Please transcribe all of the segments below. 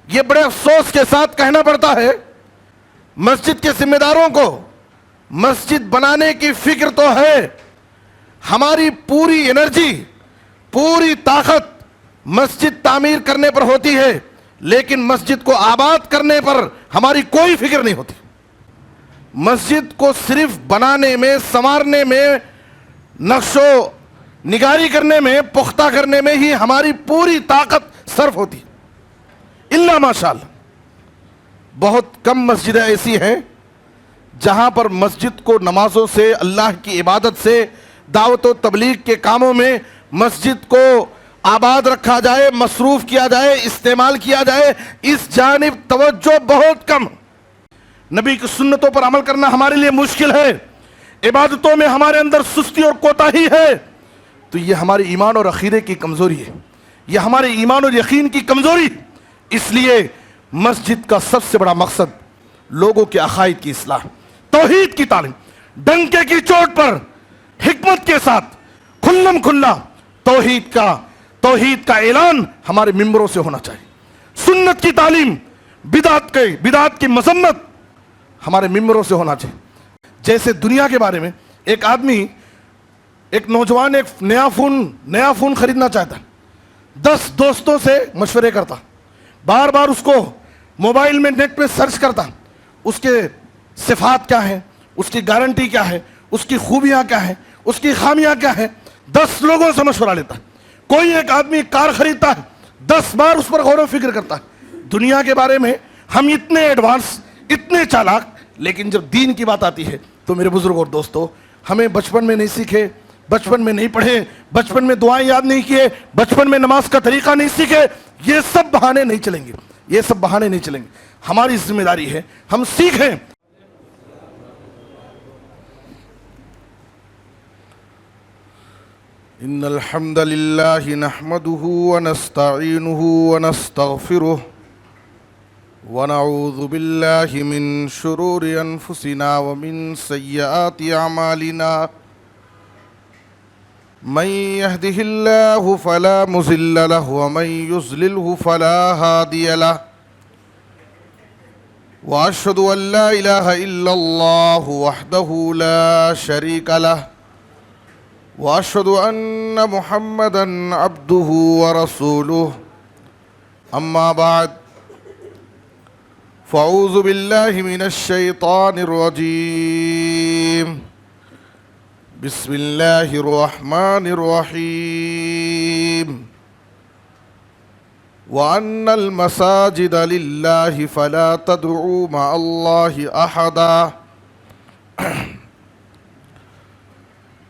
یہ بڑے افسوس کے ساتھ کہنا پڑتا ہے مسجد کے ذمہ داروں کو، مسجد بنانے کی فکر تو ہے، ہماری پوری انرجی، پوری طاقت مسجد تعمیر کرنے پر ہوتی ہے، لیکن مسجد کو آباد کرنے پر ہماری کوئی فکر نہیں ہوتی۔ مسجد کو صرف بنانے میں، سنوارنے میں، نقش و نگاری کرنے میں، پختہ کرنے میں ہی ہماری پوری طاقت صرف ہوتی ہے، الا ماشاءاللہ۔ بہت کم مسجدیں ایسی ہیں جہاں پر مسجد کو نمازوں سے، اللہ کی عبادت سے، دعوت و تبلیغ کے کاموں میں مسجد کو آباد رکھا جائے، مصروف کیا جائے، استعمال کیا جائے، اس جانب توجہ بہت کم۔ نبی کی سنتوں پر عمل کرنا ہمارے لیے مشکل ہے، عبادتوں میں ہمارے اندر سستی اور کوتاہی ہے، تو یہ ہمارے ایمان اور عقیدے کی کمزوری ہے، یہ ہمارے ایمان اور یقین کی کمزوری۔ اس لیے مسجد کا سب سے بڑا مقصد لوگوں کے عقائد کی اصلاح، توحید کی تعلیم، ڈنکے کی چوٹ پر حکمت کے ساتھ کھلم کھلا توحید کا اعلان ہمارے ممبروں سے ہونا چاہیے، سنت کی تعلیم، بدعت کی مذمت ہمارے ممبروں سے ہونا چاہیے۔ جیسے دنیا کے بارے میں ایک آدمی، ایک نوجوان ایک نیا فون خریدنا چاہتا ہے، 10 دوستوں سے مشورے کرتا، بار بار اس کو موبائل میں نیٹ پہ سرچ کرتا، اس کے صفات کیا ہیں، اس کی گارنٹی کیا ہے، اس کی خوبیاں کیا ہیں، اس کی خامیاں کیا ہیں، 10 لوگوں سے مشورہ لیتا ہے۔ کوئی ایک آدمی کار خریدتا ہے، 10 بار اس پر غور و فکر کرتا ہے۔ دنیا کے بارے میں ہم اتنے ایڈوانس، اتنے چالاک، لیکن جب دین کی بات آتی ہے تو میرے بزرگ اور دوستو، ہمیں بچپن میں نہیں سیکھے، بچپن میں نہیں پڑھے، بچپن میں دعائیں یاد نہیں کیے، بچپن میں نماز کا طریقہ نہیں سیکھے، یہ سب بہانے نہیں چلیں گے، یہ سب بہانے نہیں چلیں گے۔ ہماری ذمہ داری ہے ہم سیکھیں۔ ان الحمد للہ نحمده ونستعینه ونستغفره ونعوذ باللہ من شرور انفسنا ومن سیئات اعمالنا من يهده الله فلا مضل له ومن يضلله فلا هادي له واشهد ان لا اله الا الله وحده لا شريك له واشهد ان محمدا عبده ورسوله اما بعد فاعوذ بالله من الشيطان الرجيم بسم الله الرحمن الرحيم وأن المساجد لله فلا تدعوا مع الله أحدا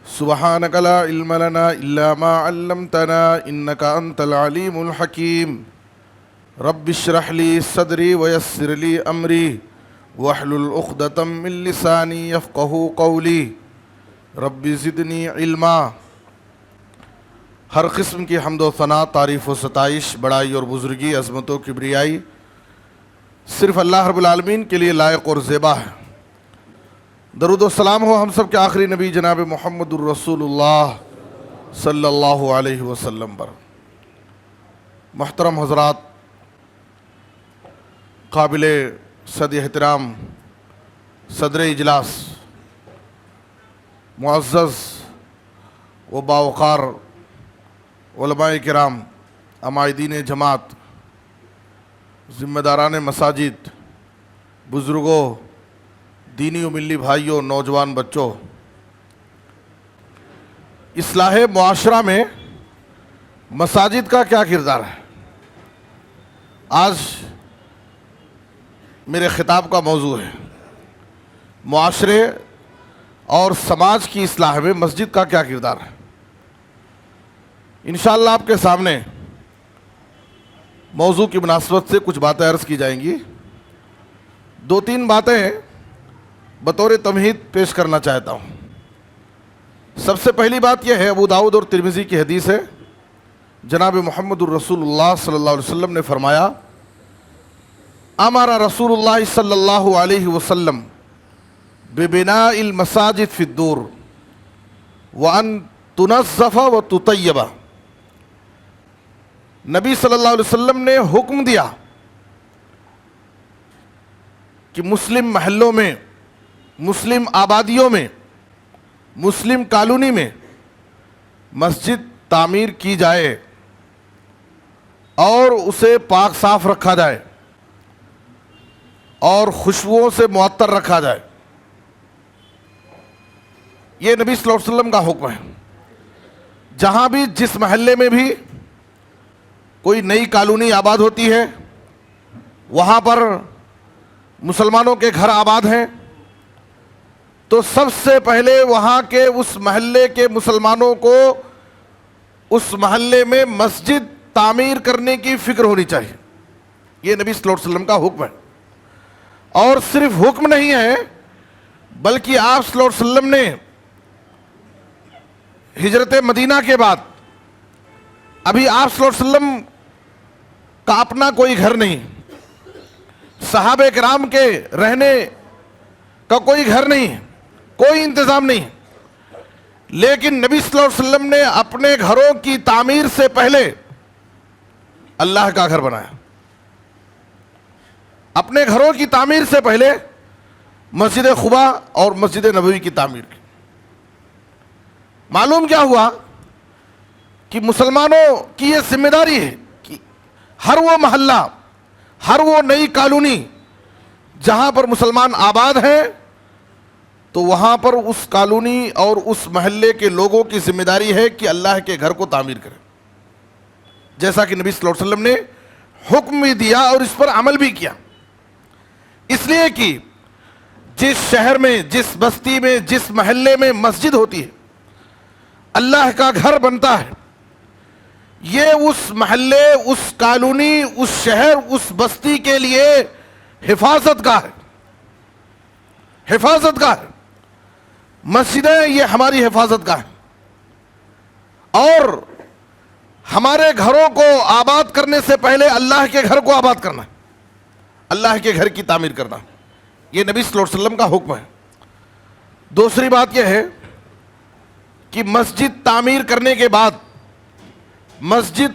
سبحانك لا علم لنا إلا ما علمتنا إنك أنت العليم الحكيم رب اشرح لي صدري ويسر لي أمري واحلل عقدة من لساني يفقهوا قولي رب زدنی علما۔ ہر قسم کی حمد و ثنا، تعریف و ستائش، بڑائی اور بزرگی، عظمت و کبریائی صرف اللہ رب العالمین کے لیے لائق اور زیبا ہے۔ درود و سلام ہو ہم سب کے آخری نبی جناب محمد الرسول اللہ صلی اللہ علیہ وسلم پر۔ محترم حضرات، قابل صد احترام صدر اجلاس، معزز و باوقار علماء کرام، عمائدین جماعت، ذمہ داران مساجد، بزرگوں، دینی و ملی بھائیوں، نوجوان بچوں، اصلاح معاشرہ میں مساجد کا کیا کردار ہے؟ آج میرے خطاب کا موضوع ہے معاشرے اور سماج کی اصلاح میں مسجد کا کیا کردار ہے۔ انشاءاللہ آپ کے سامنے موضوع کی مناسبت سے کچھ باتیں عرض کی جائیں گی۔ 2-3 باتیں بطور تمہید پیش کرنا چاہتا ہوں۔ سب سے پہلی بات یہ ہے، ابو داؤد اور ترمذی کی حدیث ہے، جناب محمد الرسول اللہ صلی اللہ علیہ وسلم نے فرمایا، امر رسول اللہ صلی اللہ علیہ وسلم ببناء المساجد فی الدور وان تنظف وتطیب۔ نبی صلی اللہ علیہ وسلم نے حکم دیا کہ مسلم محلوں میں، مسلم آبادیوں میں، مسلم کالونی میں مسجد تعمیر کی جائے اور اسے پاک صاف رکھا جائے اور خوشبوؤں سے معطر رکھا جائے. یہ نبی صلی اللہ علیہ وسلم کا حکم ہے. جہاں بھی جس محلے میں بھی کوئی نئی کالونی آباد ہوتی ہے، وہاں پر مسلمانوں کے گھر آباد ہیں، تو سب سے پہلے وہاں کے اس محلے کے مسلمانوں کو اس محلے میں مسجد تعمیر کرنے کی فکر ہونی چاہیے. یہ نبی صلی اللہ علیہ وسلم کا حکم ہے. اور صرف حکم نہیں ہے بلکہ آپ صلی اللہ علیہ وسلم نے ہجرت مدینہ کے بعد، ابھی آپ صلی اللہ علیہ وسلم کا اپنا کوئی گھر نہیں، صحابہ کرام کے رہنے کا کوئی گھر نہیں، کوئی انتظام نہیں، لیکن نبی صلی اللہ علیہ وسلم نے اپنے گھروں کی تعمیر سے پہلے اللہ کا گھر بنایا. اپنے گھروں کی تعمیر سے پہلے مسجد قباء اور مسجد نبوی کی تعمیر کی. معلوم کیا ہوا کہ مسلمانوں کی یہ ذمہ داری ہے کہ ہر وہ محلہ، ہر وہ نئی کالونی جہاں پر مسلمان آباد ہیں، تو وہاں پر اس کالونی اور اس محلے کے لوگوں کی ذمہ داری ہے کہ اللہ کے گھر کو تعمیر کریں، جیسا کہ نبی صلی اللہ علیہ وسلم نے حکم بھی دیا اور اس پر عمل بھی کیا. اس لیے کہ جس شہر میں، جس بستی میں، جس محلے میں مسجد ہوتی ہے، اللہ کا گھر بنتا ہے، یہ اس محلے، اس کالونی، اس شہر، اس بستی کے لیے حفاظت کا ہے، حفاظت کا ہے. مسجدیں یہ ہماری حفاظت کا ہے. اور ہمارے گھروں کو آباد کرنے سے پہلے اللہ کے گھر کو آباد کرنا ہے، اللہ کے گھر کی تعمیر کرنا. یہ نبی صلی اللہ علیہ وسلم کا حکم ہے. دوسری بات یہ ہے کہ مسجد تعمیر کرنے کے بعد، مسجد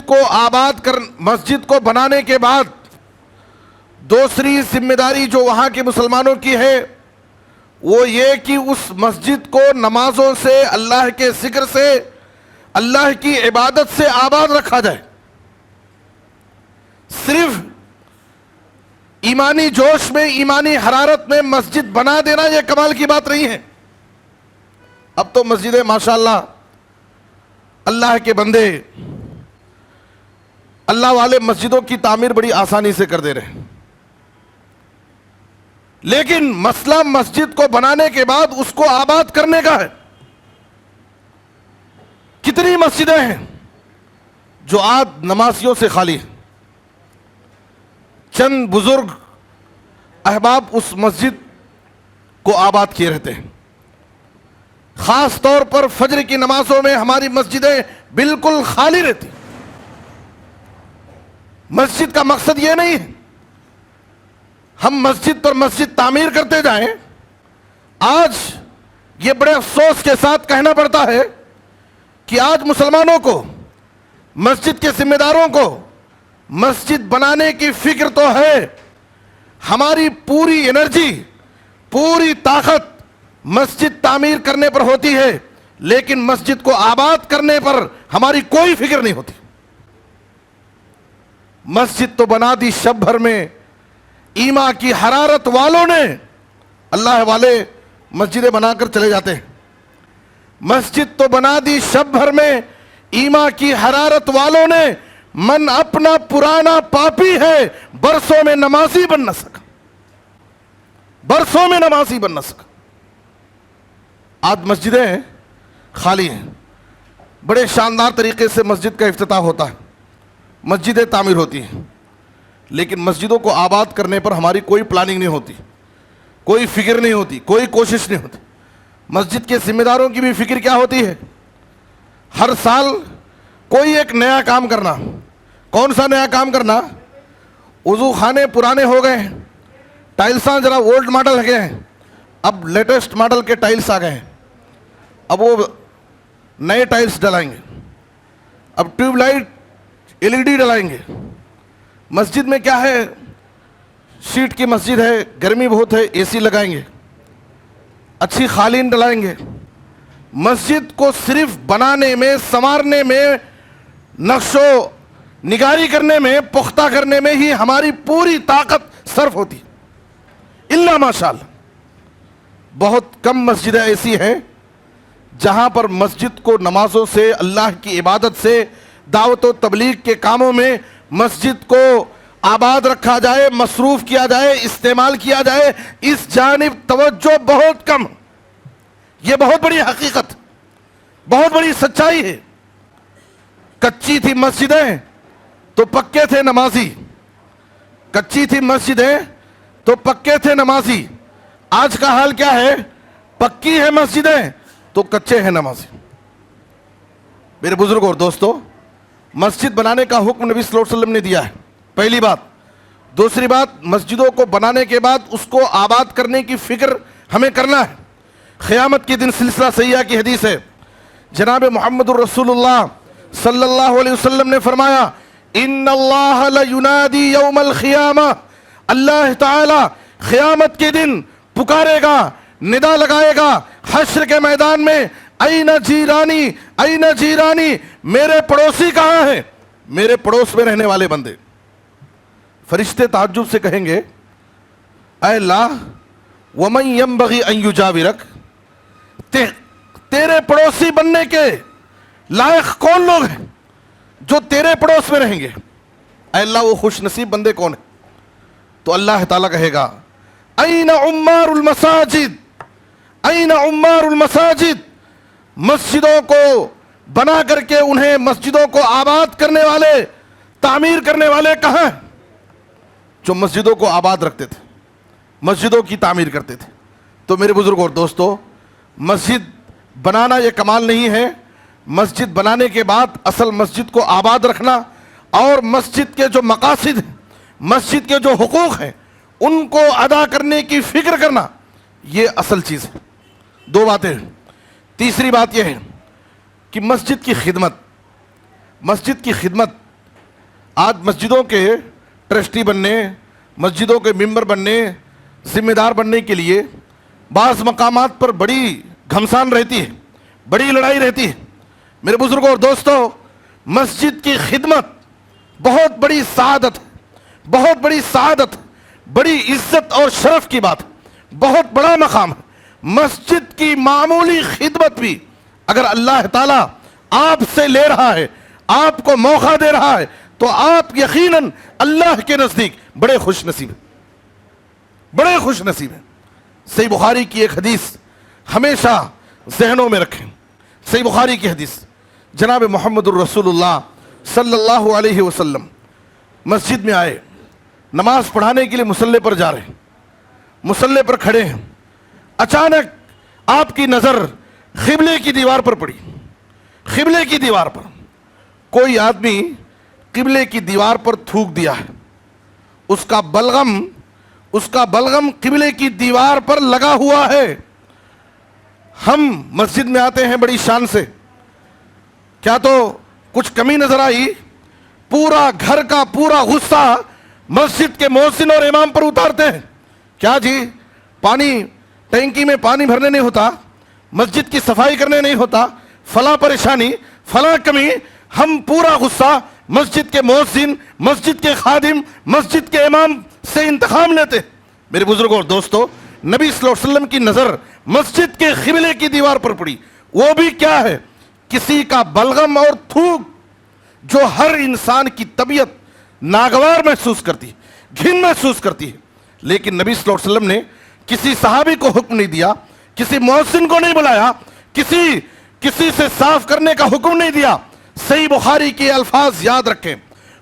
کو بنانے کے بعد دوسری ذمہ داری جو وہاں کے مسلمانوں کی ہے وہ یہ کہ اس مسجد کو نمازوں سے، اللہ کے ذکر سے، اللہ کی عبادت سے آباد رکھا جائے. صرف ایمانی جوش میں، ایمانی حرارت میں مسجد بنا دینا یہ کمال کی بات نہیں ہے. اب تو مسجدیں ماشاءاللہ اللہ کے بندے، اللہ والے مسجدوں کی تعمیر بڑی آسانی سے کر دے رہے ہیں. لیکن مسئلہ مسجد کو بنانے کے بعد اس کو آباد کرنے کا ہے. کتنی مسجدیں ہیں جو آج نمازیوں سے خالی ہیں. چند بزرگ احباب اس مسجد کو آباد کیے رہتے ہیں. خاص طور پر فجر کی نمازوں میں ہماری مسجدیں بالکل خالی رہتی. مسجد کا مقصد یہ نہیں ہے ہم مسجد پر مسجد تعمیر کرتے جائیں. آج یہ بڑے افسوس کے ساتھ کہنا پڑتا ہے کہ آج مسلمانوں کو، مسجد کے ذمہ داروں کو مسجد بنانے کی فکر تو ہے، ہماری پوری انرجی، پوری طاقت مسجد تعمیر کرنے پر ہوتی ہے، لیکن مسجد کو آباد کرنے پر ہماری کوئی فکر نہیں ہوتی. مسجد تو بنا دی شب بھر میں ایما کی حرارت والوں نے. اللہ والے مسجدیں بنا کر چلے جاتے ہیں. مسجد تو بنا دی شب بھر میں ایما کی حرارت والوں نے. من اپنا پرانا پاپی ہے، برسوں میں نمازی بن نہ سکا، برسوں میں نمازی بن نہ سکا. آج مسجدیں خالی ہیں. بڑے شاندار طریقے سے مسجد کا افتتاح ہوتا ہے، مسجدیں تعمیر ہوتی ہیں، لیکن مسجدوں کو آباد کرنے پر ہماری کوئی پلاننگ نہیں ہوتی، کوئی فکر نہیں ہوتی، کوئی کوشش نہیں ہوتی. مسجد کے ذمہ داروں کی بھی فکر کیا ہوتی ہے؟ ہر سال کوئی ایک نیا کام کرنا. کون سا نیا کام کرنا؟ وضو خانے پرانے ہو گئے ہیں، ٹائلساں ذرا اولڈ ماڈل ہے ہیں، اب لیٹسٹ ماڈل کے ٹائلس آ گئے ہیں، اب وہ نئے ٹائلس ڈلائیں گے، اب ٹیوب لائٹ LED ڈلائیں گے. مسجد میں کیا ہے؟ شیٹ کی مسجد ہے, گرمی بہت ہے, اے سی لگائیں گے, اچھی قالین ڈلائیں گے. مسجد کو صرف بنانے میں, سنوارنے میں, نقش و نگاری کرنے میں, پختہ کرنے میں ہی ہماری پوری طاقت صرف ہوتی. الا ماشاءاللہ بہت کم مسجدیں ایسی ہیں جہاں پر مسجد کو نمازوں سے, اللہ کی عبادت سے, دعوت و تبلیغ کے کاموں میں مسجد کو آباد رکھا جائے, مصروف کیا جائے, استعمال کیا جائے, اس جانب توجہ بہت کم. یہ بہت بڑی حقیقت, بہت بڑی سچائی ہے. کچی تھی مسجدیں تو پکے تھے نمازی, کچی تھی مسجدیں تو پکے تھے نمازی. آج کا حال کیا ہے؟ پکی ہے مسجدیں تو کچے ہیں نمازی. میرے بزرگ اور دوستو, مسجد بنانے کا حکم نبی صلی اللہ علیہ وسلم نے دیا ہے, پہلی بات. دوسری بات, مسجدوں کو بنانے کے بعد اس کو آباد کرنے کی فکر ہمیں کرنا ہے. قیامت کے دن سلسلہ سیاح کی حدیث ہے, جناب محمد الرسول اللہ صلی اللہ علیہ وسلم نے فرمایا, ان اللہ لینادی یوم القیامہ, اللہ تعالی قیامت کے دن پکارے گا, ندا لگائے گا حشر کے میدان میں, این جیرانی, این جیرانی, میرے پڑوسی کہاں ہیں, میرے پڑوس میں رہنے والے بندے. فرشتے تعجب سے کہیں گے, اے اللہ, ومن ینبغی ان یجاورک, تیرے پڑوسی بننے کے لائق کون لوگ ہیں جو تیرے پڑوس میں رہیں گے؟ اے اللہ, وہ خوش نصیب بندے کون ہیں؟ تو اللہ تعالیٰ کہے گا, این عمار المساجد, این عمار المساجد, مسجدوں کو بنا کر کے انہیں مسجدوں کو آباد کرنے والے, تعمیر کرنے والے کہاں ہیں؟ جو مسجدوں کو آباد رکھتے تھے, مسجدوں کی تعمیر کرتے تھے. تو میرے بزرگ اور دوستو, مسجد بنانا یہ کمال نہیں ہے. مسجد بنانے کے بعد اصل مسجد کو آباد رکھنا اور مسجد کے جو مقاصد ہیں, مسجد کے جو حقوق ہیں, ان کو ادا کرنے کی فکر کرنا, یہ اصل چیز ہے. دو باتیں ہیں. تیسری بات یہ ہے کہ مسجد کی خدمت, مسجد کی خدمت. آج مسجدوں کے ٹرسٹی بننے, مسجدوں کے ممبر بننے, ذمہ دار بننے کے لیے بعض مقامات پر بڑی گھمسان رہتی ہے, بڑی لڑائی رہتی ہے. میرے بزرگوں اور دوستو, مسجد کی خدمت بہت بڑی سعادت, بہت بڑی سعادت, بڑی عزت اور شرف کی بات, بہت بڑا مقام ہے. مسجد کی معمولی خدمت بھی اگر اللہ تعالیٰ آپ سے لے رہا ہے, آپ کو موقع دے رہا ہے, تو آپ یقیناً اللہ کے نزدیک بڑے خوش نصیب ہیں, بڑے خوش نصیب ہیں. صحیح بخاری کی ایک حدیث ہمیشہ ذہنوں میں رکھیں. صحیح بخاری کی حدیث, جناب محمد الرسول اللہ صلی اللہ علیہ وسلم مسجد میں آئے, نماز پڑھانے کے لیے مصلی پر جا رہے ہیں, مصلی پر کھڑے ہیں. اچانک آپ کی نظر قبلے کی دیوار پر پڑی, قبلے کی دیوار پر. کوئی آدمی قبلے کی دیوار پر تھوک دیا ہے, اس کا بلغم قبلے کی دیوار پر لگا ہوا ہے. ہم مسجد میں آتے ہیں بڑی شان سے, کیا تو کچھ کمی نظر آئی؟ پورا گھر کا پورا غصہ مسجد کے مؤذن اور امام پر اتارتے ہیں. کیا جی, پانی ٹینکی میں پانی بھرنے نہیں ہوتا, مسجد کی صفائی کرنے نہیں ہوتا, فلاں پریشانی, فلاں کمی. ہم پورا غصہ مسجد کے مؤذن, مسجد کے خادم, مسجد کے امام سے انتقام لیتے. میرے بزرگوں اور دوستو, نبی صلی اللہ علیہ وسلم کی نظر مسجد کے قبلے کی دیوار پر پڑی. وہ بھی کیا ہے, کسی کا بلغم اور تھوک جو ہر انسان کی طبیعت ناگوار محسوس کرتی ہے, گھن محسوس کرتی ہے. لیکن نبی صلی اللہ علیہ وسلم نے کسی صحابی کو حکم نہیں دیا, کسی مؤذن کو نہیں بلایا, کسی سے صاف کرنے کا حکم نہیں دیا. صحیح بخاری کے الفاظ یاد رکھیں,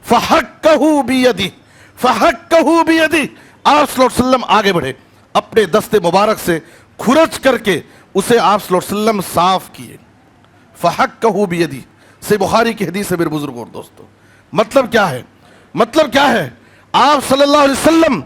فحکہ بیدی, فحکہ بیدی. آپ صلی اللہ علیہ وسلم آگے بڑھے, اپنے دست مبارک سے کھرچ کر کے اسے آپ صلی اللہ علیہ وسلم صاف کیے. فحکہ بیدی, صحیح بخاری کی حدیث ہے. میرے بزرگوں اور دوستو, مطلب کیا ہے؟ مطلب کیا ہے؟ آپ صلی اللہ علیہ وسلم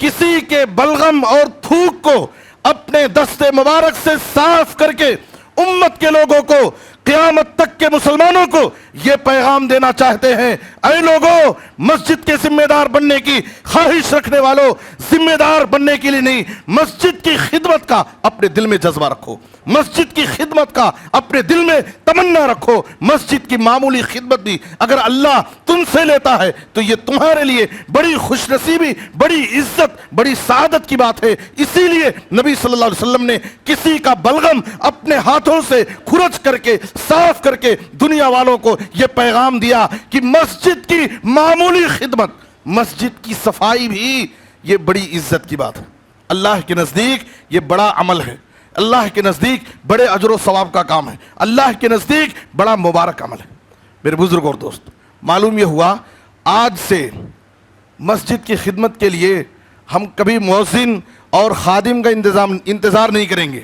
کسی کے بلغم اور تھوک کو اپنے دست مبارک سے صاف کر کے امت کے لوگوں کو, قیامت تک کے مسلمانوں کو یہ پیغام دینا چاہتے ہیں, اے لوگوں، مسجد کے ذمہ دار بننے کی خواہش رکھنے والوں، ذمہ دار بننے کے لیے نہیں، مسجد کی خدمت کا اپنے دل میں جذبہ رکھو، مسجد کی خدمت کا اپنے دل میں تمنا رکھو۔ مسجد کی معمولی خدمت بھی اگر اللہ تم سے لیتا ہے تو یہ تمہارے لیے بڑی خوش نصیبی، بڑی عزت، بڑی سعادت کی بات ہے۔ اسی لیے نبی صلی اللہ علیہ وسلم نے کسی کا بلغم اپنے ہاتھوں سے کھرچ کر کے، صاف کر کے دنیا والوں کو یہ پیغام دیا کہ مسجد کی معمولی خدمت، مسجد کی صفائی بھی یہ بڑی عزت کی بات ہے، اللہ کے نزدیک یہ بڑا عمل ہے، اللہ کے نزدیک بڑے اجر و ثواب کا کام ہے، اللہ کے نزدیک بڑا مبارک عمل ہے۔ میرے بزرگ اور دوست، معلوم یہ ہوا آج سے مسجد کی خدمت کے لیے ہم کبھی مؤذن اور خادم کا انتظار نہیں کریں گے۔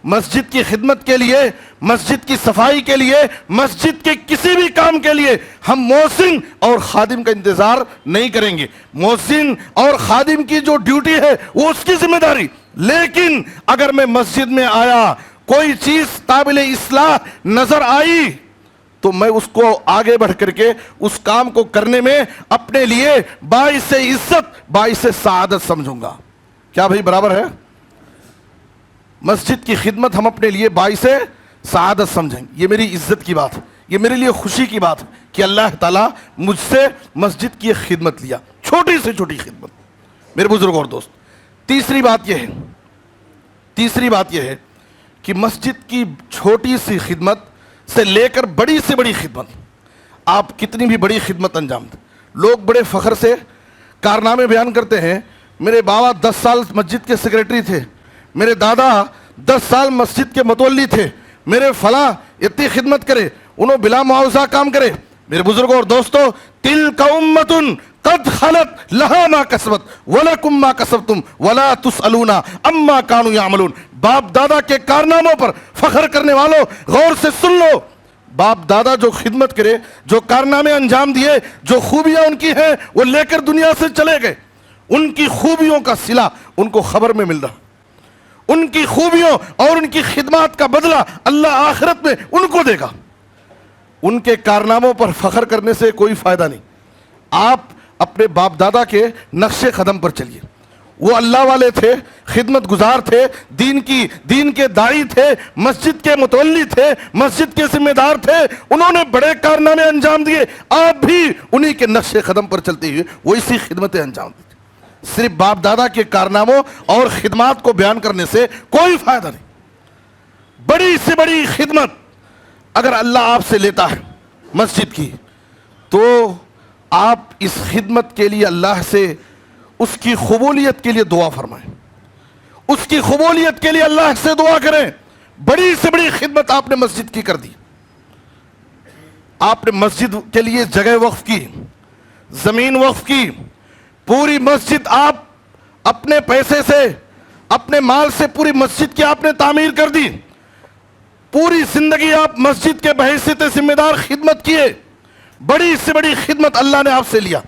مسجد کی خدمت کے لیے، مسجد کی صفائی کے لیے، مسجد کے کسی بھی کام کے لیے ہم مؤذن اور خادم کا انتظار نہیں کریں گے۔ مؤذن اور خادم کی جو ڈیوٹی ہے وہ اس کی ذمہ داری، لیکن اگر میں مسجد میں آیا، کوئی چیز قابل اصلاح نظر آئی تو میں اس کو آگے بڑھ کر کے اس کام کو کرنے میں اپنے لیے باعث عزت، باعث سعادت سمجھوں گا۔ کیا بھائی برابر ہے؟ مسجد کی خدمت ہم اپنے لیے باعث سعادت سمجھیں، یہ میری عزت کی بات ہے، یہ میرے لیے خوشی کی بات ہے کہ اللہ تعالیٰ مجھ سے مسجد کی خدمت لیا، چھوٹی سے چھوٹی خدمت۔ میرے بزرگ اور دوست، تیسری بات یہ ہے کہ مسجد کی چھوٹی سی خدمت سے لے کر بڑی سے بڑی خدمت، آپ کتنی بھی بڑی خدمت انجام دیں، لوگ بڑے فخر سے کارنامے بیان کرتے ہیں۔ میرے بابا 10 سال مسجد کے سیکریٹری تھے، میرے دادا 10 سال مسجد کے متولی تھے، میرے فلاں اتنی خدمت کرے، انہوں بلا معاوضہ کام کرے۔ میرے بزرگوں اور دوستو، تلک امۃ قد خلت لہا ما کسبت ولکم ما کسبتم ولا تسألون عما کانوا یعملون۔ باپ دادا کے کارناموں پر فخر کرنے والوں، غور سے سن لو، باپ دادا جو خدمت کرے، جو کارنامے انجام دیے، جو خوبیاں ان کی ہیں وہ لے کر دنیا سے چلے گئے، ان کی خوبیوں کا صلہ ان کو خبر میں مل رہا، ان کی خوبیوں اور ان کی خدمات کا بدلہ اللہ آخرت میں ان کو دے گا۔ ان کے کارناموں پر فخر کرنے سے کوئی فائدہ نہیں۔ آپ اپنے باپ دادا کے نقش قدم پر چلیے، وہ اللہ والے تھے، خدمت گزار تھے، دین کے داعی تھے، مسجد کے متولی تھے، مسجد کے ذمہ دار تھے، انہوں نے بڑے کارنامے انجام دیے، آپ بھی انہی کے نقش قدم پر چلتے ہوئے وہ اسی خدمتیں انجام دیتے۔ صرف باپ دادا کے کارناموں اور خدمات کو بیان کرنے سے کوئی فائدہ نہیں۔ بڑی سے بڑی خدمت اگر اللہ آپ سے لیتا ہے مسجد کی، تو آپ اس خدمت کے لیے اللہ سے اس کی قبولیت کے لیے دعا فرمائیں، اس کی قبولیت کے لیے اللہ سے دعا کریں۔ بڑی سے بڑی خدمت آپ نے مسجد کی کر دی، آپ نے مسجد کے لیے جگہ وقف کی، زمین وقف کی، پوری مسجد آپ اپنے پیسے سے، اپنے مال سے پوری مسجد کی آپ نے تعمیر کر دی، پوری زندگی آپ مسجد کے بحیثیت ذمہ دار خدمت کیے، بڑی سے بڑی خدمت اللہ نے آپ سے لیا۔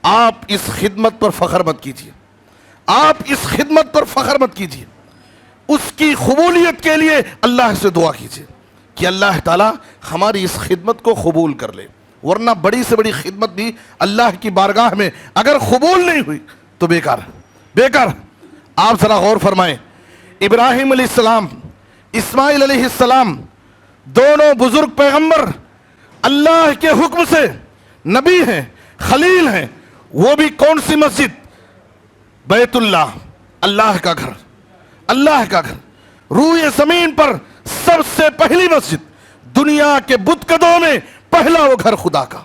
آپ اس خدمت پر فخر مت کیجیے، آپ اس خدمت پر فخر مت کیجیے، اس کی قبولیت کے لیے اللہ سے دعا کیجیے کہ اللہ تعالیٰ ہماری اس خدمت کو قبول کر لے، ورنہ بڑی سے بڑی خدمت بھی اللہ کی بارگاہ میں اگر قبول نہیں ہوئی تو بیکار ہے، بیکار۔ آپ ذرا غور فرمائیں، ابراہیم علیہ السلام، اسماعیل علیہ السلام، دونوں بزرگ پیغمبر اللہ کے حکم سے نبی ہیں، خلیل ہیں، وہ بھی کون سی مسجد؟ بیت اللہ، اللہ کا گھر، اللہ کا گھر، روئے زمین پر سب سے پہلی مسجد، دنیا کے بت قدوں میں پہلا وہ گھر خدا کا،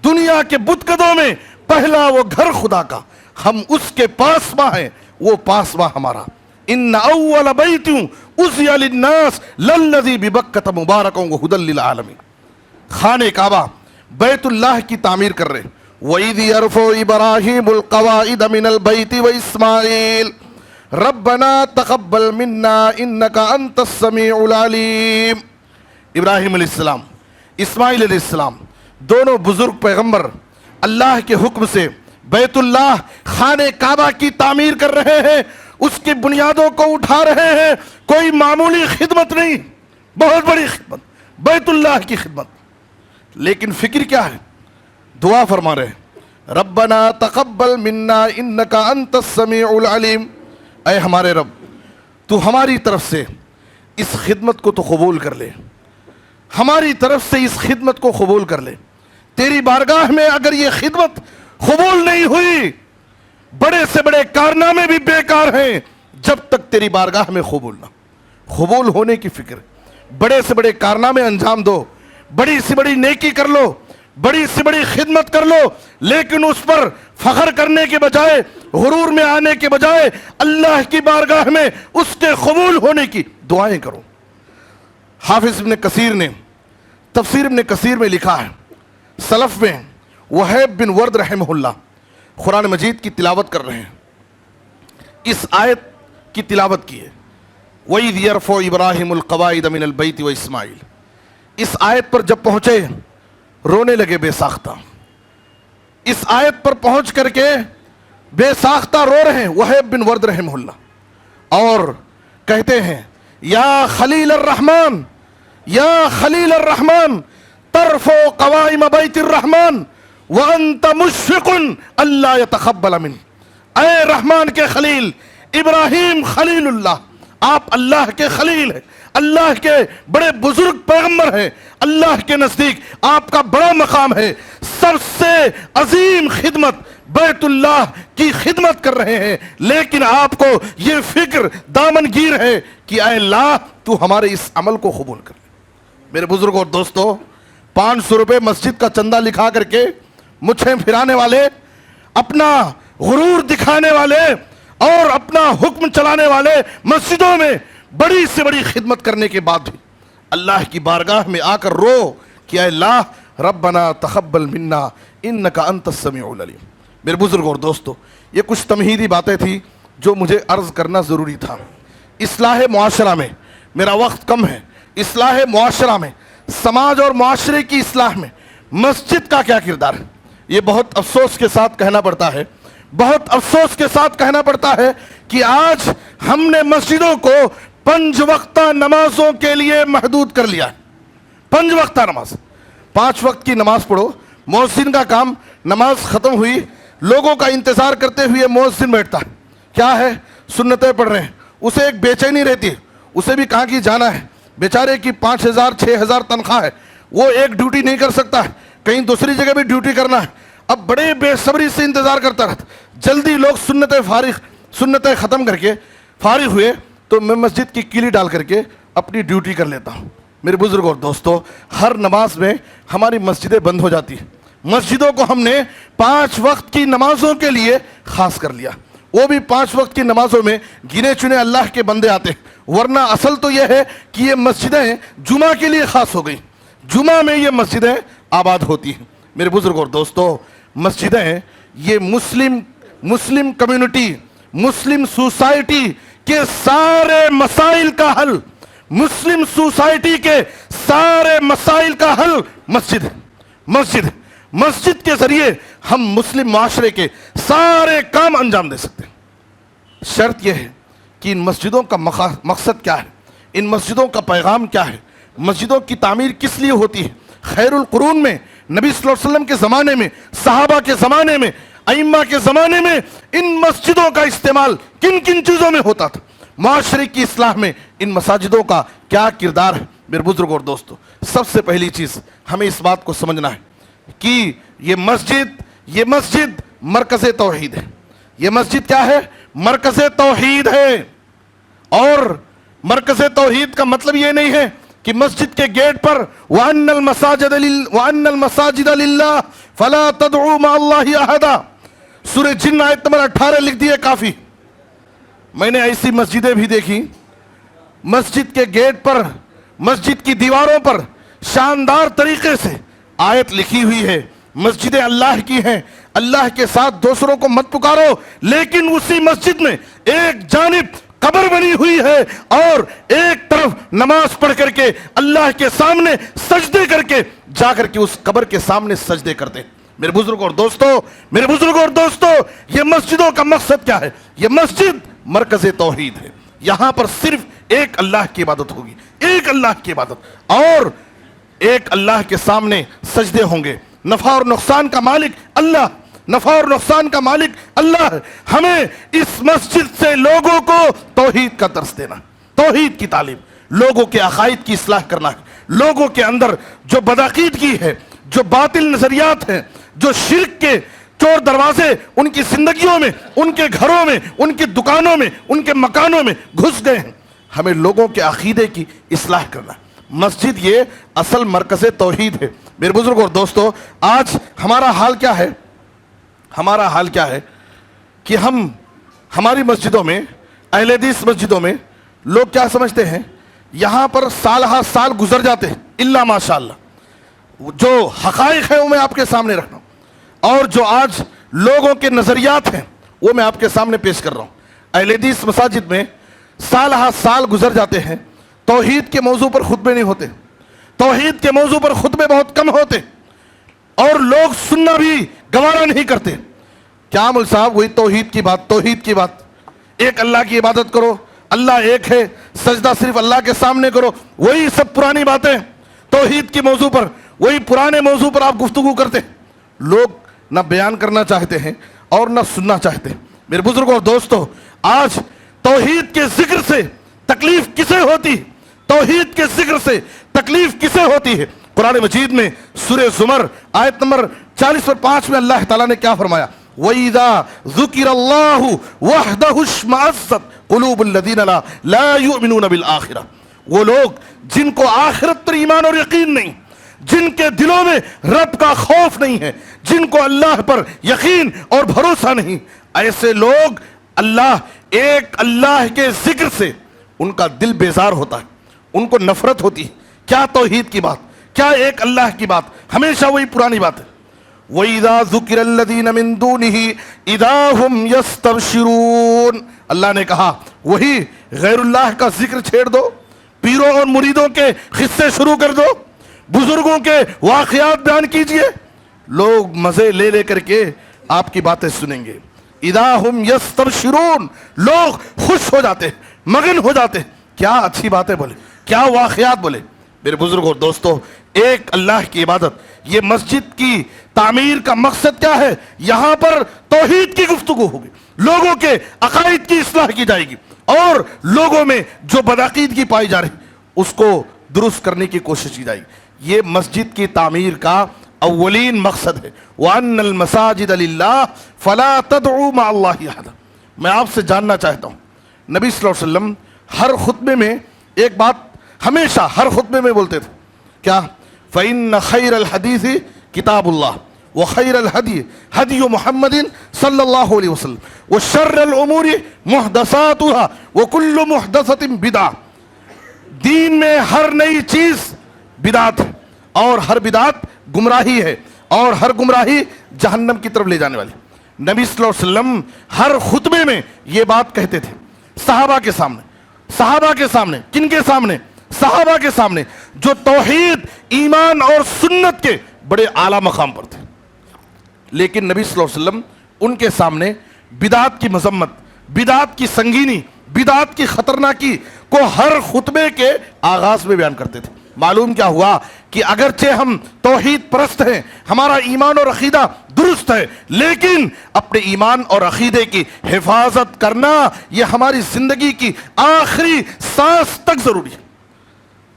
دنیا کے بت قدوں میں پہلا وہ گھر خدا کا، ہم اس کے پاسباں ہیں، وہ پاسباں ہمارا۔ ان اول بیت اُزِّئَ للناس للذی ببکۃ مبارکا وہدی للعالمین۔ خانہ کعبہ، بیت اللہ کی تعمیر کر رہے۔ وَإِذْ يَرْفَعُ إِبْرَاهِيمُ الْقَوَاعِدَ مِنَ الْبَيْتِ وَإِسْمَاعِيلُ رَبَّنَا تَقَبَّلْ مِنَّا إِنَّكَ أَنْتَ السَّمِيعُ الْعَلِيمُ۔ ابراہیم علیہ السلام، اسماعیل علیہ السلام، دونوں بزرگ پیغمبر اللہ کے حکم سے بیت اللہ، خانہ کعبہ کی تعمیر کر رہے ہیں، اس کی بنیادوں کو اٹھا رہے ہیں۔ کوئی معمولی خدمت نہیں، بہت بڑی خدمت، بیت اللہ کی خدمت۔ لیکن فکر کیا ہے؟ دعا فرما رہے ہیں، ربنا تقبل منا انکا انت السمیع العلیم، اے ہمارے رب تو ہماری طرف سے اس خدمت کو تو قبول کر لے، ہماری طرف سے اس خدمت کو قبول کر لے۔ تیری بارگاہ میں اگر یہ خدمت قبول نہیں ہوئی، بڑے سے بڑے کارنامے بھی بیکار ہیں جب تک تیری بارگاہ میں قبول ہونے کی فکر۔ بڑے سے بڑے کارنامے انجام دو، بڑی سے بڑی نیکی کر لو، بڑی سے بڑی خدمت کر لو، لیکن اس پر فخر کرنے کے بجائے، غرور میں آنے کے بجائے اللہ کی بارگاہ میں اس کے قبول ہونے کی دعائیں کرو۔ حافظ ابن کثیر نے تفسیر ابن کثیر میں لکھا ہے، سلف میں وہیب بن ورد رحمہ اللہ قرآن مجید کی تلاوت کر رہے ہیں، اس آیت کی تلاوت کی ہے، وَإِذْ يَرْفَعُ إِبْرَاهِيمُ الْقَوَاعِدَ مِنَ الْبَيْتِ وَإِسْمَاعِيلُ، اس آیت پر جب پہنچے رونے لگے بے ساختہ۔ اس آیت پر پہنچ کر کے بے ساختہ رو رہے ہیں وہیب بن ورد رحمہ اللہ، اور کہتے ہیں یا خلیل الرحمن، یا خلیل الرحمن ترفع قوائم بیت الرحمن وانت مشفق اللہ یتقبل من، اے رحمان کے خلیل ابراہیم خلیل اللہ، آپ اللہ کے خلیل ہیں، اللہ کے بڑے بزرگ پیغمبر ہیں، اللہ کے نزدیک آپ کا بڑا مقام ہے، سب سے عظیم خدمت بیت اللہ کی خدمت کر رہے ہیں، لیکن آپ کو یہ فکر دامن گیر ہے کہ اے اللہ تو ہمارے اس عمل کو قبول کر لے۔ میرے بزرگوں اور دوستو، 500 روپے مسجد کا چندہ لکھا کر کے مچھیں پھرانے والے، اپنا غرور دکھانے والے اور اپنا حکم چلانے والے مسجدوں میں بڑی سے بڑی خدمت کرنے کے بعد بھی اللہ کی بارگاہ میں آ کر رو کہ اے اللہ ربنا تقبل منا انکا انت السمیع العلیم۔ میرے بزرگوں اور دوستو، یہ کچھ تمہیدی باتیں تھی جو مجھے عرض کرنا ضروری تھا۔ اصلاح معاشرہ میں، میرا وقت کم ہے، اصلاح معاشرہ میں، سماج اور معاشرے کی اصلاح میں مسجد کا کیا کردار ہے؟ یہ بہت افسوس کے ساتھ کہنا پڑتا ہے، بہت افسوس کے ساتھ کہنا پڑتا ہے کہ آج ہم نے مسجدوں کو 5 وقتہ نمازوں کے لیے محدود کر لیا ہے۔ 5 وقتہ نماز، 5 وقت کی نماز پڑھو، مؤذن کا کام نماز ختم ہوئی لوگوں کا انتظار کرتے ہوئے مؤذن بیٹھتا ہے، کیا ہے سنتیں پڑھ رہے ہیں، اسے ایک بے چینی رہتی ہے، اسے بھی کہاں کی جانا ہے، بیچارے کی 5000 6000 تنخواہ ہے، وہ ایک ڈیوٹی نہیں کر سکتا ہے، کہیں دوسری جگہ بھی ڈیوٹی کرنا ہے، اب بڑے بے صبری سے انتظار کرتا رہتا، جلدی لوگ سنتیں ختم کر کے فارغ ہوئے تو میں مسجد کی کیلی ڈال کر کے اپنی ڈیوٹی کر لیتا ہوں۔ میرے بزرگوں اور دوستو، ہر نماز میں ہماری مسجدیں بند ہو جاتی ہیں، مسجدوں کو ہم نے 5 وقت کی نمازوں کے لیے خاص کر لیا، وہ بھی 5 وقت کی نمازوں میں گنے چنے اللہ کے بندے آتے ہیں، ورنہ اصل تو یہ ہے کہ یہ مسجدیں جمعہ کے لیے خاص ہو گئی، جمعہ میں یہ مسجدیں آباد ہوتی ہیں۔ میرے بزرگوں اور دوستو، مسجدیں یہ مسلم کمیونٹی، مسلم سوسائٹی کے سارے مسائل کا حل، مسلم سوسائٹی کے سارے مسائل کا حل مسجد کے ذریعے ہم مسلم معاشرے کے سارے کام انجام دے سکتے ہیں۔ شرط یہ ہے کہ ان مسجدوں کا مقصد کیا ہے، ان مسجدوں کا پیغام کیا ہے، مسجدوں کی تعمیر کس لیے ہوتی ہے۔ خیر القرون میں، نبی صلی اللہ علیہ وسلم کے زمانے میں، صحابہ کے زمانے میں، ائمہ کے زمانے میں ان مسجدوں کا استعمال کن کن چیزوں میں ہوتا تھا، معاشرے کی اصلاح میں ان مساجدوں کا کیا کردار ہے۔ میرے بزرگوں اور دوستو، سب سے پہلی چیز ہمیں اس بات کو سمجھنا ہے کہ یہ مسجد مرکز توحید ہے۔ یہ مسجد کیا ہے؟ مرکز توحید ہے، اور مرکز توحید کا مطلب یہ نہیں ہے کہ مسجد کے گیٹ پر وَأَنَّ الْمَسَاجِدَ لِلَّهِ فَلَا تَدْعُوا مَعَ اللَّهِ أَحَدًا، سورہ جن آیت نمبر 18 لکھ دیے کافی۔ میں نے ایسی مسجدیں بھی دیکھی، مسجد کے گیٹ پر، مسجد کی دیواروں پر شاندار طریقے سے آیت لکھی ہوئی ہے، مسجدیں اللہ کی ہیں، اللہ کے ساتھ دوسروں کو مت پکارو، لیکن اسی مسجد میں ایک جانب قبر بنی ہوئی ہے اور ایک طرف نماز پڑھ کر کے اللہ کے سامنے سجدے کر کے جا کر کے اس قبر کے سامنے سجدے کرتے۔ میرے بزرگوں اور دوستو، یہ مسجدوں کا مقصد کیا ہے؟ یہ مسجد مرکز توحید ہے، یہاں پر صرف ایک اللہ کی عبادت ہوگی، ایک اللہ کی عبادت، اور ایک اللہ کے سامنے سجدے ہوں گے، نفع اور نقصان کا مالک اللہ، نفع اور نقصان کا مالک اللہ ہے۔ ہمیں اس مسجد سے لوگوں کو توحید کا درس دینا، توحید کی تعلیم، لوگوں کے عقائد کی اصلاح کرنا ہے، لوگوں کے اندر جو بدعقیدگی ہے، جو باطل نظریات ہیں، جو شرک کے چور دروازے ان کی زندگیوں میں، ان کے گھروں میں، ان کی دکانوں میں، ان کے مکانوں میں گھس گئے ہیں، ہمیں لوگوں کے عقیدے کی اصلاح کرنا ہے۔ مسجد یہ اصل مرکز توحید ہے۔ میرے بزرگ اور دوستو، آج ہمارا حال کیا ہے؟ ہمارا حال کیا ہے کہ ہماری مسجدوں میں، اہل حدیث مسجدوں میں لوگ کیا سمجھتے ہیں، یہاں پر سال ہا سال گزر جاتے ہیں الا ماشاءاللہ۔ جو حقائق ہے وہ میں آپ کے سامنے رکھ رہا ہوں، اور جو آج لوگوں کے نظریات ہیں وہ میں آپ کے سامنے پیش کر رہا ہوں۔ اہل حدیث مساجد میں سال ہا سال گزر جاتے ہیں، توحید کے موضوع پر خطبے نہیں ہوتے، توحید کے موضوع پر خطبے بہت کم ہوتے، اور لوگ سننا بھی گوارا نہیں کرتے۔ کیا مول صاحب، وہی توحید کی بات، توحید کی بات، ایک اللہ کی عبادت کرو، اللہ ایک ہے، سجدہ صرف اللہ کے سامنے کرو، وہی سب پرانی باتیں توحید کے موضوع پر، وہی پرانے موضوع پر آپ گفتگو کرتے۔ لوگ نہ بیان کرنا چاہتے ہیں اور نہ سننا چاہتے ہیں۔ میرے بزرگوں اور دوستو، آج توحید کے ذکر سے تکلیف کسے ہوتی ہے؟ توحید کے ذکر سے تکلیف کسے ہوتی ہے؟ قرآن مجید میں سورہ زمر آیت نمبر 40 میں اللہ تعالیٰ نے کیا فرمایا؟ وَإِذَا ذُكِرَ اللَّهُ وَحْدَهُ اشْمَأَزَّتْ قُلُوبُ الَّذِينَ لَا يُؤْمِنُونَ بِالْآخِرَةِ۔ وہ لوگ جن کو آخرت پر ایمان اور یقین نہیں، جن کے دلوں میں رب کا خوف نہیں ہے، جن کو اللہ پر یقین اور بھروسہ نہیں، ایسے لوگ ایک اللہ کے ذکر سے ان کا دل بیزار ہوتا ہے، ان کو نفرت ہوتی ہے۔ کیا توحید کی بات، کیا ایک اللہ کی بات، ہمیشہ وہی پرانی بات ہے۔ وَإِذَا ذُكِرَ الَّذِينَ مِن دُونِهِ إِذَا هُمْ يَسْتَبْشِرُونَ۔ اللہ نے کہا وہی غیر اللہ کا ذکر چھیڑ دو، پیروں اور مریدوں کے قصے شروع کر دو، بزرگوں کے واقعات بیان کیجئے، لوگ مزے لے لے کر کے آپ کی باتیں سنیں گے۔ اِذَا هُمْ يَسْتَبْشِرُونَ، لوگ خوش ہو جاتے ہیں، مگن ہو جاتے ہیں، کیا اچھی باتیں بولے، کیا واقعات بولے۔ میرے بزرگوں اور دوستو، ایک اللہ کی عبادت، یہ مسجد کی تعمیر کا مقصد کیا ہے؟ یہاں پر توحید کی گفتگو ہوگی، لوگوں کے عقائد کی اصلاح کی جائے گی، اور لوگوں میں جو بدعقیدگی پائی جا رہی اس کو درست کرنے کی کوشش کی جائے گی۔ یہ مسجد کی تعمیر کا اولین مقصد ہے۔ وَأَنَّ الْمَسَاجِدَ لِلَّهِ فَلَا تَدْعُوا مَعَ اللَّهِ أَحَدًا۔ میں آپ سے جاننا چاہتا ہوں، نبی صلی اللہ علیہ وسلم ہر خطبے میں ایک بات ہمیشہ ہر خطبے میں بولتے تھے، کیا؟ فَإِنَّ خَيْرَ الْحَدِيثِ كِتَابُ اللَّهِ وَخَيْرَ الْهَدْيِ هَدْيُ مُحَمَّدٍ صلی اللہ علیہ وسلم وَشَرَّ الْأُمُورِ مُحْدَثَاتُهَا وَكُلُّ مُحْدَثَةٍ بِدْعَةٍ۔ دین میں ہر نئی چیز بدعت ہے، اور ہر بدعت گمراہی ہے، اور ہر گمراہی جہنم کی طرف لے جانے والی۔ نبی صلی اللہ علیہ وسلم ہر خطبے میں یہ بات کہتے تھے، صحابہ کے سامنے، صحابہ کے سامنے، کن کے سامنے؟ صحابہ کے سامنے، جو توحید، ایمان اور سنت کے بڑے اعلیٰ مقام پر تھے۔ لیکن نبی صلی اللہ علیہ وسلم ان کے سامنے بدعت کی مذمت، بدعت کی سنگینی، بدعت کی خطرناکی کو ہر خطبے کے آغاز میں بیان کرتے تھے۔ معلوم کیا ہوا کہ اگرچہ ہم توحید پرست ہیں، ہمارا ایمان اور عقیدہ درست ہے، لیکن اپنے ایمان اور عقیدے کی حفاظت کرنا یہ ہماری زندگی کی آخری سانس تک ضروری ہے۔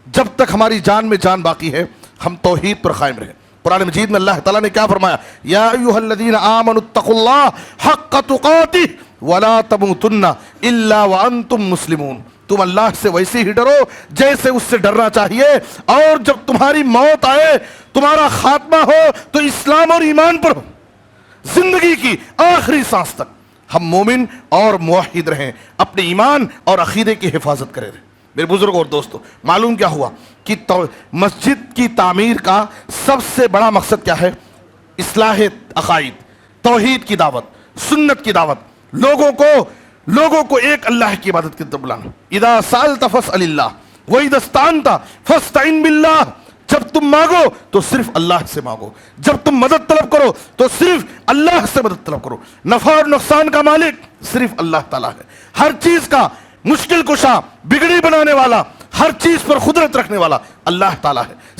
جب تک ہماری جان میں جان باقی ہے ہم توحید پر قائم رہیں۔ قرآن مجید میں اللہ تعالیٰ نے کیا فرمایا؟ یا ایھا الذین آمنوا اتقوا اللہ حق تقاتہ ولا تموتن الا وانتم مسلمون۔ تم اللہ سے ویسے ہی ڈرو جیسے اس سے ڈرنا چاہیے، اور جب تمہاری موت آئے، تمہارا خاتمہ ہو تو اسلام اور ایمان پر ہو۔ زندگی کی آخری سانس تک ہم مومن اور موحد رہیں، اپنے ایمان اور عقیدے کی حفاظت کریں رہیں۔ میرے بزرگ اور دوستو، معلوم کیا ہوا کہ مسجد کی تعمیر کا سب سے بڑا مقصد کیا ہے؟ اصلاح عقائد، توحید کی دعوت، سنت کی دعوت، لوگوں کو ایک اللہ کی عبادت کی طرف بلانا۔ اذا سألت فاسأل اللہ واذا استعنت فاستعن باللہ۔ جب تم مانگو تو صرف اللہ سے مانگو، جب تم مدد طلب کرو تو صرف اللہ سے مدد طلب کرو۔ نفع اور نقصان کا مالک صرف اللہ تعالیٰ ہے، ہر چیز کا مشکل کشا، بگڑی بنانے والا، ہر چیز پر قدرت رکھنے والا اللہ تعالیٰ ہے۔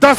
10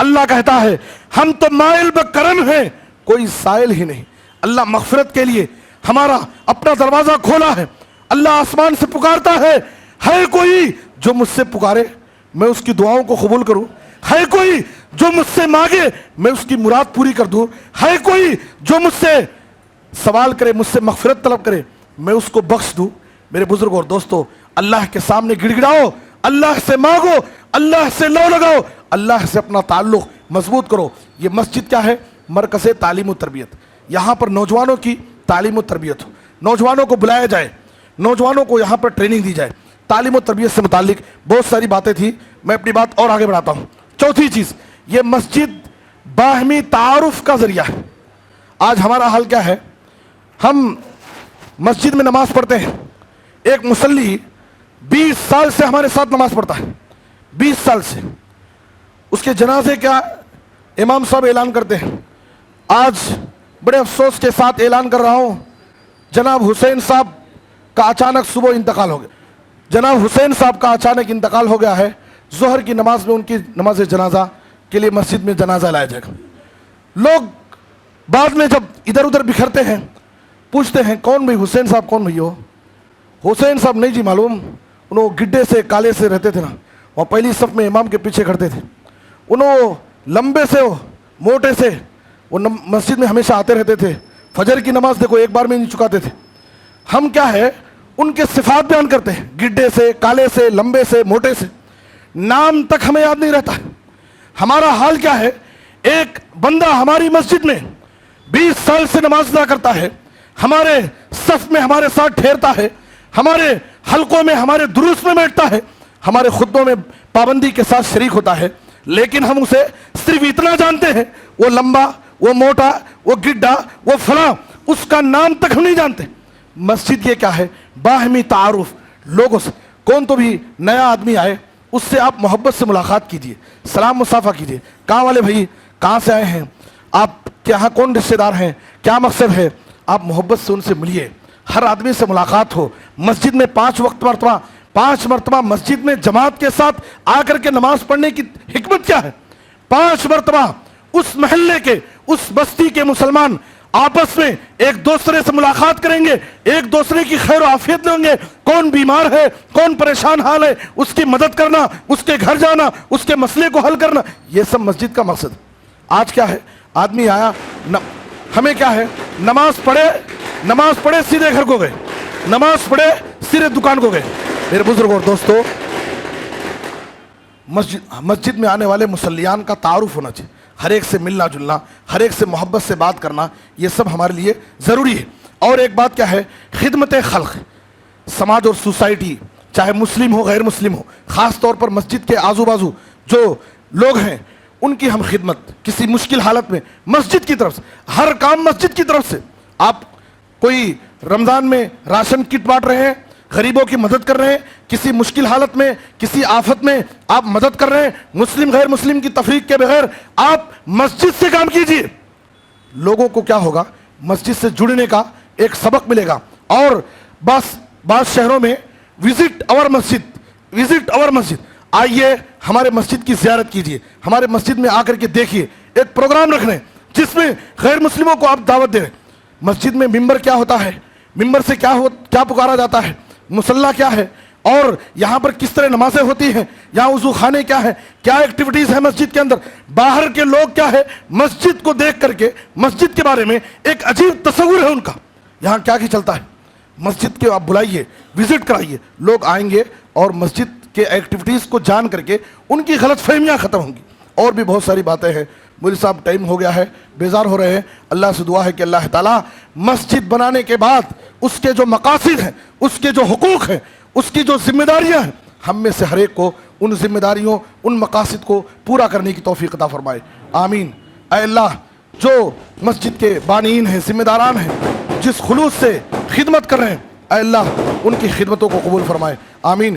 اللہ کہتا ہے ہم تو مائل بکرم ہیں، کوئی سائل ہی نہیں۔ اللہ مغفرت کے لیے ہمارا اپنا دروازہ کھولا ہے۔ اللہ آسمان سے پکارتا ہے کوئی جو مجھ سے پکارے میں اس کی دعاؤں کو قبول کروں، ہے کوئی جو مجھ سے مانگے میں اس کی مراد پوری کر دوں، ہے کوئی جو مجھ سے سوال کرے، مجھ سے مغفرت طلب کرے، میں اس کو بخش دوں۔ میرے بزرگوں اور دوستو، اللہ کے سامنے گڑ گڑاؤ، اللہ سے مانگو، اللہ سے لو لگاؤ، اللہ سے اپنا تعلق مضبوط کرو۔ یہ مسجد کیا ہے؟ مرکز تعلیم و تربیت۔ یہاں پر نوجوانوں کی تعلیم و تربیت ہو، نوجوانوں کو بلایا جائے، نوجوانوں کو یہاں پر ٹریننگ دی جائے۔ تعلیم و تربیت سے متعلق بہت ساری باتیں تھیں، میں اپنی بات اور آگے بڑھاتا ہوں۔ چوتھی چیز، یہ مسجد باہمی تعارف کا ذریعہ ہے۔ آج ہمارا حال کیا ہے؟ ہم مسجد میں نماز پڑھتے ہیں، ایک مصلی 20 سال سے ہمارے ساتھ نماز پڑھتا ہے، 20 سال سے، اس کے جنازے کا امام صاحب اعلان کرتے ہیں۔ آج بڑے افسوس کے ساتھ اعلان کر رہا ہوں، جناب حسین صاحب کا اچانک صبح انتقال ہو گیا۔ جناب حسین صاحب کا اچانک انتقال ہو گیا ہے۔ ظہر کی نماز میں ان کی نماز جنازہ کے لیے مسجد میں جنازہ لایا جائے گا۔ لوگ بعد میں جب ادھر ادھر بکھرتے ہیں پوچھتے ہیں کون بھائی حسین صاحب، کون بھائی ہو؟ حسین صاحب نہیں جی معلوم، انہوں گڈے سے کالے سے رہتے تھے نا، وہ پہلی صف میں امام کے پیچھے کھڑتے تھے، انہوں لمبے سے ہو موٹے سے، وہ مسجد میں ہمیشہ آتے رہتے تھے، فجر کی نماز دیکھو ایک بار میں نہیں چکاتے تھے۔ ہم کیا ہے ان کے صفات بیان کرتے ہیں، گڈے سے، کالے سے، لمبے سے، موٹے سے، نام تک ہمیں یاد نہیں رہتا۔ ہمارا حال کیا ہے؟ ایک بندہ ہماری مسجد میں 20 سال سے نماز ادا کرتا ہے، ہمارے صف میں ہمارے ساتھ ٹھہرتا ہے، ہمارے حلقوں میں ہمارے دروس میں بیٹھتا ہے، ہمارے خطبوں میں پابندی کے ساتھ شریک ہوتا ہے، لیکن ہم اسے صرف اتنا جانتے ہیں وہ لمبا، وہ موٹا، وہ گڈا، وہ فلاں، اس کا نام تک ہم نہیں جانتے۔ مسجد یہ کیا ہے؟ باہمی تعارف۔ لوگوں سے کون تو بھی نیا آدمی آئے اس سے آپ محبت سے ملاقات کیجئے، سلام مصافحہ کیجئے، کہاں والے بھائی، کہاں سے آئے ہیں آپ، کے یہاں کون رشتے دار ہیں، کیا مقصد ہے، آپ محبت سے ان سے ملیے، ہر آدمی سے ملاقات ہو۔ مسجد میں 5 مرتبہ مسجد میں جماعت کے ساتھ آ کر کے نماز پڑھنے کی حکمت کیا ہے؟ 5 مرتبہ اس محلے کے، اس بستی کے مسلمان آپس میں ایک دوسرے سے ملاقات کریں گے، ایک دوسرے کی خیر و عافیت لیں گے، کون بیمار ہے، کون پریشان حال ہے، اس کی مدد کرنا، اس کے گھر جانا، اس کے مسئلے کو حل کرنا، یہ سب مسجد کا مقصد۔ آج کیا ہے؟ آدمی آیا، ہمیں کیا ہے؟ نماز پڑھے سیدھے گھر کو گئے، نماز پڑھے سیدھے دکان کو گئے۔ میرے بزرگ اور دوستو، مسجد میں آنے والے مصلیان کا تعارف ہونا چاہیے، ہر ایک سے ملنا جلنا، ہر ایک سے محبت سے بات کرنا، یہ سب ہمارے لیے ضروری ہے۔ اور ایک بات کیا ہے؟ خدمت خلق، سماج اور سوسائٹی، چاہے مسلم ہو غیر مسلم ہو، خاص طور پر مسجد کے آزو بازو جو لوگ ہیں ان کی ہم خدمت، کسی مشکل حالت میں مسجد کی طرف سے، ہر کام مسجد کی طرف سے۔ آپ کوئی رمضان میں راشن کٹ بانٹ رہے ہیں، غریبوں کی مدد کر رہے ہیں، کسی مشکل حالت میں، کسی آفت میں آپ مدد کر رہے ہیں، مسلم غیر مسلم کی تفریق کے بغیر آپ مسجد سے کام کیجئے۔ لوگوں کو کیا ہوگا؟ مسجد سے جڑنے کا ایک سبق ملے گا۔ اور بعض شہروں میں وزٹ اور مسجد، آئیے ہمارے مسجد کی زیارت کیجئے، ہمارے مسجد میں آ کر کے دیکھیے، ایک پروگرام رکھ رہے ہیں جس میں غیر مسلموں کو آپ دعوت دے رہے ہیں۔ مسجد میں ممبر کیا ہوتا ہے، ممبر سے کیا پکارا جاتا ہے، مصلی کیا ہے، اور یہاں پر کس طرح نمازیں ہوتی ہیں، یہاں وضو خانے کیا ہے، کیا ایکٹیویٹیز ہیں مسجد کے اندر، باہر کے لوگ کیا ہے، مسجد کو دیکھ کر کے مسجد کے بارے میں ایک عجیب تصور ہے ان کا، یہاں کیا چلتا ہے۔ مسجد کے آپ بلائیے، وزٹ کرائیے، لوگ آئیں گے اور مسجد کے ایکٹیویٹیز کو جان کر کے ان کی غلط فہمیاں ختم ہوں گی۔ اور بھی بہت ساری باتیں ہیں، مجھے صاحب ٹائم ہو گیا ہے، بیزار ہو رہے ہیں۔ اللہ سے دعا ہے کہ اللہ تعالیٰ مسجد بنانے کے بعد اس کے جو مقاصد ہیں، اس کے جو حقوق ہیں، اس کی جو ذمہ داریاں ہیں، ہم میں سے ہر ایک کو ان ذمہ داریوں، ان مقاصد کو پورا کرنے کی توفیق عطا فرمائے، آمین۔ اے اللہ، جو مسجد کے بانئین ہیں، ذمہ داران ہیں، جس خلوص سے خدمت کر رہے ہیں، اے اللہ ان کی خدمتوں کو قبول فرمائے، آمین۔